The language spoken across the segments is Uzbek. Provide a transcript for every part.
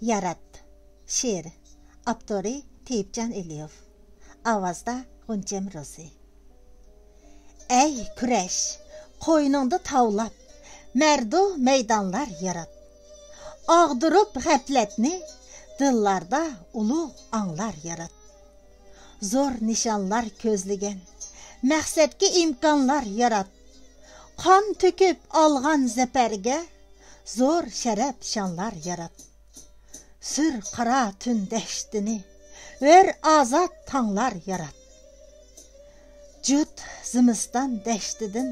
Yarat. Şiir. Avtori Teyipcan Eliyev. Avazda Gunçem Rozi. Ey küreş, koynunda tavlap, merdu meydanlar yarat. Ağdırıp gafletni, dillarda ulu anlar yarat. Zor nişanlar közlegen, məqsədki imkanlar yarat. Kan töküp alğan zəpərge, zor şərəf şanlar yarat. Sür qara tün dəştini, ver azad tanlar yarat. Cüt zimistan dəştidin,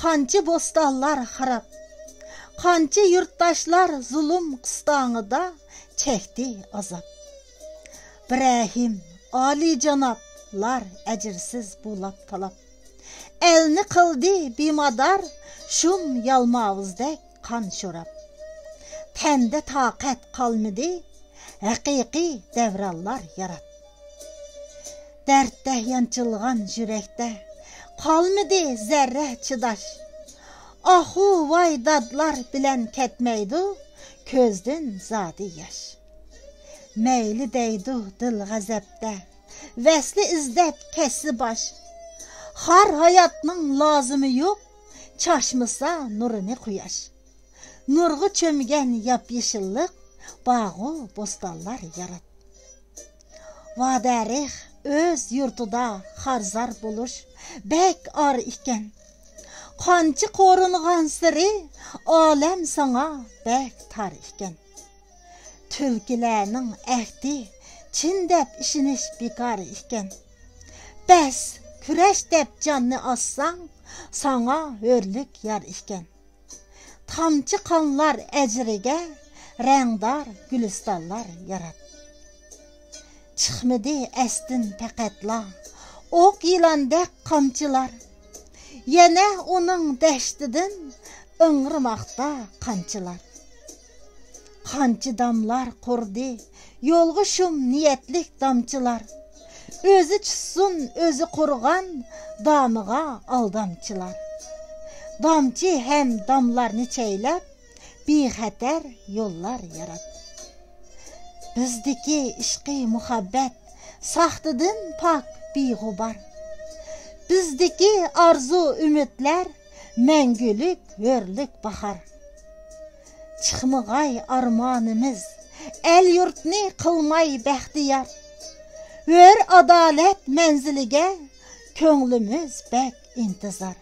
qancı bostallar xarab. Qancı yurttaşlar zulüm qıstanıda çəkdi azab. Birəhim, Ali canablar əcirsiz bulab talab. Elni qıldı bimadar, şum yalmavızdək kan şorab. Təndə taqət qalmıdı, həqiqi devrallar yarat. Dərddə yançılğan jürəkdə, qalmıdı zərrə çıdaş. Ahu vay dadlar bilən kətməydu, közdün zadı yaş. Meyli deydu dil qəzəbdə, vəsli izdəb kəssi baş. Har hayatının lazımı yok, çaşmısa nurunu quyaş. Nurgu çömgen yap yeşillik, bağı bostallar yarat. Vadarih öz yurtuda xarzar buluş, bək ar iken. Qancı qorunğan siri, alem sana bək tar iken. Tülkilərinin əhdi, çindəb işiniş bikar iken. Bəs küreş dep canını assan, sana hörlük yar iken. Tamçı kanlar ecrige, rengdar gülistallar yarat. Çıkmadı estin peketla, ok yılandek kamçılar. Yine onun deştidin, ıngırmakta kançılar. Kançı damlar kurdu, yolğuşum niyetlik damçılar. Özü çıksın, özü kurgan, damığa aldamçılar. Damçı hem damlarını çeylep, bir xəter yollar yarat. Bizdeki işqi muhabbet, saxtıdın pak bir gubar. Bizdeki arzu ümitler, məngülük, hörlük baxar. Çıxmıqay armanımız, el yurtni qılmay bəxtiyar. Ver adalet menzilige, könlümüz bek intizar.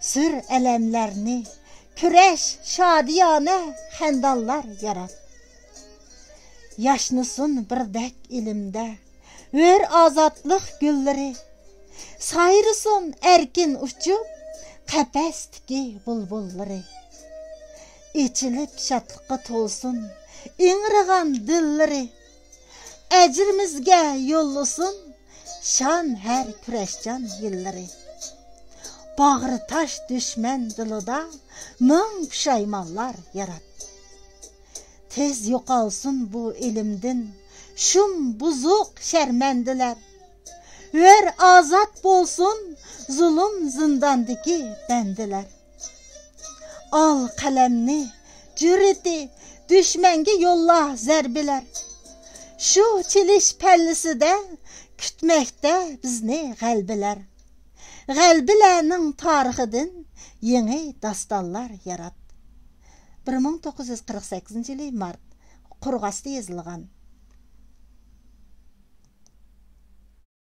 Sür elemlerini, küreş şadiyane xendallar yarat. Yaşnısın birdek ilimde, ver azatlık gülleri. Sayrısın erkin uçup, qəpəstiki bulbulları. İçilip şatlıqqa tolsun, inğirğan dilleri. Ecrimizge yollusun, şan her küreşcan yılları. Bağrı taş düşmen dilıda, mın pişaymanlar yarat. Tez yokalsın bu ilimdin, şum buzuk şermendiler. Ver azat bolsun, zulüm zindandaki bendiler. Al kalemni, cüreti, düşmenge yolla zerbiler. Şu çiliş pəllisi de kütməkdə bizni qəlbilər. Qəlbilərinin tarixidin yeni dastanlar yarat. 1948 yılı mart Qurğasda yazılған.